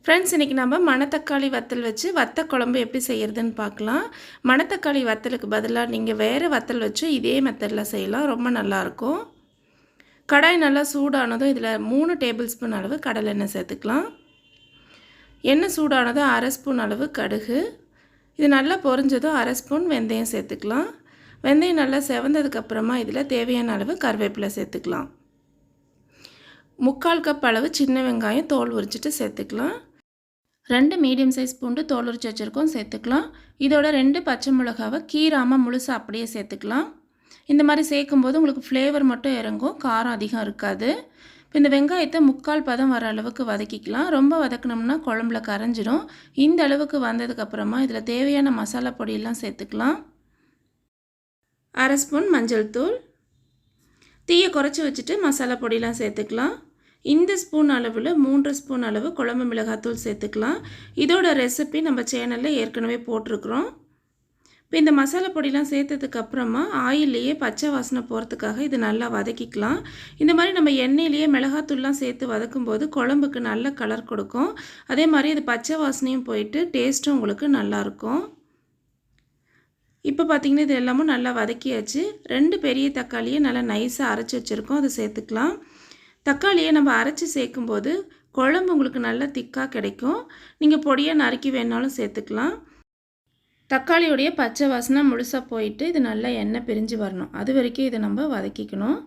Friends, இன்றைக்கி நம்ம மணத்தக்காளி வத்தல் வச்சு வத்த குழம்பு எப்படி செய்கிறதுன்னு பார்க்கலாம். மணத்தக்காளி வத்தலுக்கு பதிலாக நீங்கள் வேறு வத்தல் வச்சு இதே மெத்தடில் செய்யலாம். ரொம்ப நல்லாயிருக்கும். கடாய் நல்லா சூடானதும் இதில் 3 டேபிள் ஸ்பூன் அளவு கடலை எண்ணெய் சேர்த்துக்கலாம். எண்ணெய் சூடானதும் 1/2 ஸ்பூன் அளவு கடுகு, இது நல்லா பொரிஞ்சதும் 1/2 ஸ்பூன் வெந்தயம் சேர்த்துக்கலாம். வெந்தயம் நல்லா செவந்ததுக்கப்புறமா இதில் தேவையான அளவு கருவேப்பிலை சேர்த்துக்கலாம். 3/4 கப் அளவு சின்ன வெங்காயம் தோல் உரிச்சிட்டு சேர்த்துக்கலாம். 2 மீடியம் சைஸ் பூண்டு தோல் உரிச்சு வச்சுருக்கோம் சேர்த்துக்கலாம். இதோட 2 பச்சை மிளகாவை கீராமல் முழுசாக அப்படியே சேர்த்துக்கலாம். இந்த மாதிரி சேர்க்கும்போது உங்களுக்கு ஃப்ளேவர் மட்டும் இறங்கும், காரம் அதிகம் இருக்காது. இப்போ இந்த வெங்காயத்தை 3/4 பதம் வர அளவுக்கு வதக்கிக்கலாம். ரொம்ப வதக்கினோம்னா குழம்புல கரைஞ்சிடும். இந்த அளவுக்கு வந்ததுக்கப்புறமா இதில் தேவையான மசாலா பொடியெல்லாம் சேர்த்துக்கலாம். 1/2 ஸ்பூன் மஞ்சள் தூள், தீயை குறைச்சி வச்சுட்டு மசாலா பொடியெல்லாம் சேர்த்துக்கலாம். இந்த ஸ்பூன் அளவில் 3 ஸ்பூன் அளவு குழம்பு மிளகாத்தூள் சேர்த்துக்கலாம். இதோட ரெசிபி நம்ம சேனலில் ஏற்கனவே போட்டிருக்கிறோம். இப்போ இந்த மசாலா பொடியெலாம் சேர்த்ததுக்கப்புறமா ஆயிலையே பச்சை வாசனை போகிறதுக்காக இது நல்லா வதக்கிக்கலாம். இந்த மாதிரி நம்ம எண்ணெயிலேயே மிளகாத்தூள்லாம் சேர்த்து வதக்கும்போது குழம்புக்கு நல்ல கலர் கொடுக்கும். அதே மாதிரி இது பச்சை வாசனையும் போயிட்டு டேஸ்ட்டும் உங்களுக்கு நல்லாயிருக்கும். இப்போ பார்த்திங்கன்னா இது எல்லாமும் நல்லா வதக்கியாச்சு. 2 பெரிய தக்காளியை நல்லா நைஸாக அரைச்சி வச்சுருக்கோம், அதை சேர்த்துக்கலாம். தக்காளியை நம்ம அரைச்சி சேர்க்கும்போது குழம்பு உங்களுக்கு நல்லா திக்காக கிடைக்கும். நீங்கள் பொடியாக நறுக்கி வேணாலும் சேர்த்துக்கலாம். தக்காளியோடைய பச்சை வாசனை முழுசாக போயிட்டு இது நல்லா எண்ணெய் பிரிஞ்சு வரணும். அது வரைக்கும் இதை நம்ம வதக்கிக்கணும்.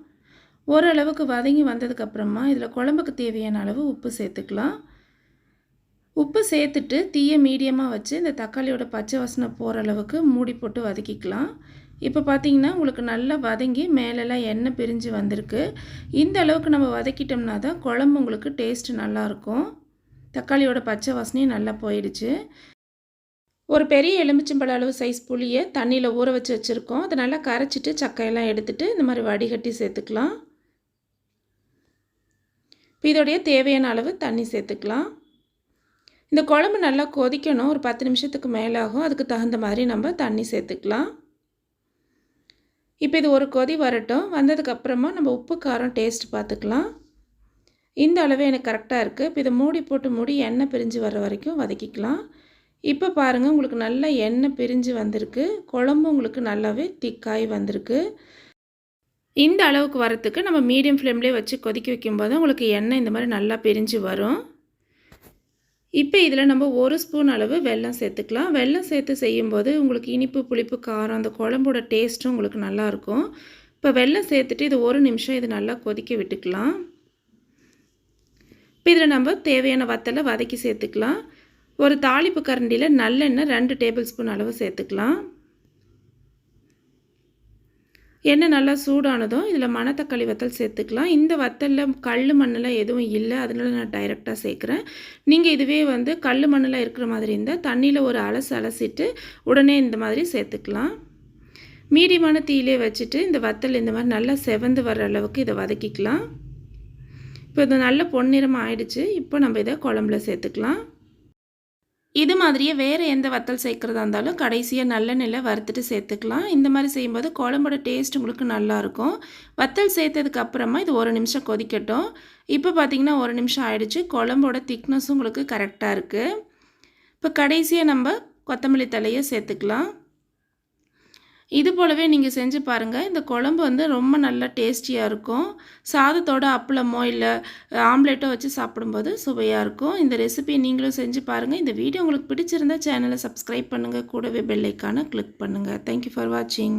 ஓரளவுக்கு வதங்கி வந்ததுக்கப்புறமா இதில் குழம்புக்கு தேவையான அளவு உப்பு சேர்த்துக்கலாம். உப்பு சேர்த்துட்டு தீயை மீடியமாக வச்சு இந்த தக்காளியோட பச்சை வாசனை போகிற அளவுக்கு மூடி போட்டு வதக்கிக்கலாம். இப்போ பார்த்திங்கன்னா உங்களுக்கு நல்லா வதங்கி மேலெல்லாம் எண்ணெய் பிரிஞ்சு வந்திருக்கு. இந்த அளவுக்கு நம்ம வதக்கிட்டோம்னா தான் குழம்பு உங்களுக்கு டேஸ்ட் நல்லாயிருக்கும். தக்காளியோட பச்சை வாசனையும் நல்லா போயிடுச்சு. ஒரு பெரிய எலுமிச்சம்பழ அளவு சைஸ் புளியை தண்ணியில் ஊற வச்சு வச்சுருக்கோம். அதை நல்லா கரைச்சிட்டு சக்கையெல்லாம் எடுத்துகிட்டு இந்த மாதிரி வடிகட்டி சேர்த்துக்கலாம். இப்போ இதோடைய தேவையான அளவு தண்ணி சேர்த்துக்கலாம். இந்த குழம்பு நல்லா கொதிக்கணும். ஒரு 10 நிமிஷத்துக்கு மேலாகும். அதுக்கு தகுந்த மாதிரி நம்ம தண்ணி சேர்த்துக்கலாம். இப்போ இது ஒரு கொதி வரட்டும். வந்ததுக்கப்புறமா நம்ம உப்பு காரம் டேஸ்ட் பார்த்துக்கலாம். இந்த அளவு எனக்கு கரெக்டாக இருக்குது. இப்போ இதை மூடி போட்டு எண்ணெய் பிரிஞ்சு வர வரைக்கும் வதக்கிக்கலாம். இப்போ பாருங்கள், உங்களுக்கு நல்லா எண்ணெய் பிரிஞ்சு வந்திருக்கு. குழம்பு உங்களுக்கு நல்லாவே திக்காய் வந்திருக்கு. இந்த அளவுக்கு வரத்துக்கு நம்ம மீடியம் ஃப்ளேம்லேயே வச்சு கொதிக்க வைக்கும்போது உங்களுக்கு எண்ணெய் இந்த மாதிரி நல்லா பிரிஞ்சு வரும். இப்போ இதில் நம்ம 1 ஸ்பூன் அளவு வெல்லம் சேர்த்துக்கலாம். வெல்லம் சேர்த்து செய்யும்போது உங்களுக்கு இனிப்பு, புளிப்பு, காரம் அந்த குழம்போட டேஸ்ட்டும் உங்களுக்கு நல்லாயிருக்கும். இப்போ வெல்லம் சேர்த்துட்டு இது 1 நிமிஷம் இது நல்லா கொதிக்க விட்டுக்கலாம். இப்போ இதில் நம்ம தேவையான வத்தலை வதக்கி சேர்த்துக்கலாம். ஒரு தாளிப்பு கரண்டியில் நல்லெண்ணெய் 2 டேபிள் ஸ்பூன் அளவு சேர்த்துக்கலாம். எண்ணெய் நல்லா சூடானதும் இதில் மணத்தக்காளி வத்தல் சேர்த்துக்கலாம். இந்த வத்தலில் கல் மண்ணெலாம் எதுவும் இல்லை, அதனால நான் டைரெக்டாக சேர்க்குறேன். நீங்கள் இதுவே கல் மண்ணெலாம் இருக்கிற மாதிரி இருந்தால் தண்ணியில் ஒரு அலசிட்டு உடனே இந்த மாதிரி சேர்த்துக்கலாம். மீடியமான தீயிலே வச்சுட்டு இந்த வத்தல் இந்த மாதிரி நல்லா செவந்து வர அளவுக்கு இதை வதக்கிக்கலாம். இப்போ இது நல்ல பொன்னிறமாக ஆயிடுச்சு. இப்போ நம்ம இதை குழம்புல சேர்த்துக்கலாம். இது மாதிரியே வேறு எந்த வத்தல் சேர்க்குறதா இருந்தாலும் கடைசியாக நல்லெண்ணெயில் வறுத்துட்டு சேர்த்துக்கலாம். இந்த மாதிரி செய்யும்போது குழம்போட டேஸ்ட் உங்களுக்கு நல்லாயிருக்கும். வத்தல் சேர்த்ததுக்கு அப்புறமா இது 1 நிமிஷம் கொதிக்கட்டும். இப்போ பார்த்திங்கன்னா 1 நிமிஷம் ஆயிடுச்சு. குழம்போட திக்னஸும் உங்களுக்கு கரெக்டாக இருக்குது. இப்போ கடைசியாக நம்ம கொத்தமல்லி தழையை சேர்த்துக்கலாம். இது போலவே நீங்கள் செஞ்சு பாருங்கள். இந்த குழம்பு ரொம்ப நல்லா டேஸ்டியாக இருக்கும். சாதத்தோட அப்பளமோ இல்லை ஆம்லேட்டோ வச்சு சாப்பிடும்போது சுவையாக இருக்கும். இந்த ரெசிபியை நீங்களும் செஞ்சு பாருங்கள். இந்த வீடியோ உங்களுக்கு பிடிச்சிருந்தா சேனலை சப்ஸ்கிரைப் பண்ணுங்கள். கூடவே பெல் ஐக்கானை கிளிக் பண்ணுங்கள். தேங்க்யூ ஃபார் வாட்சிங்.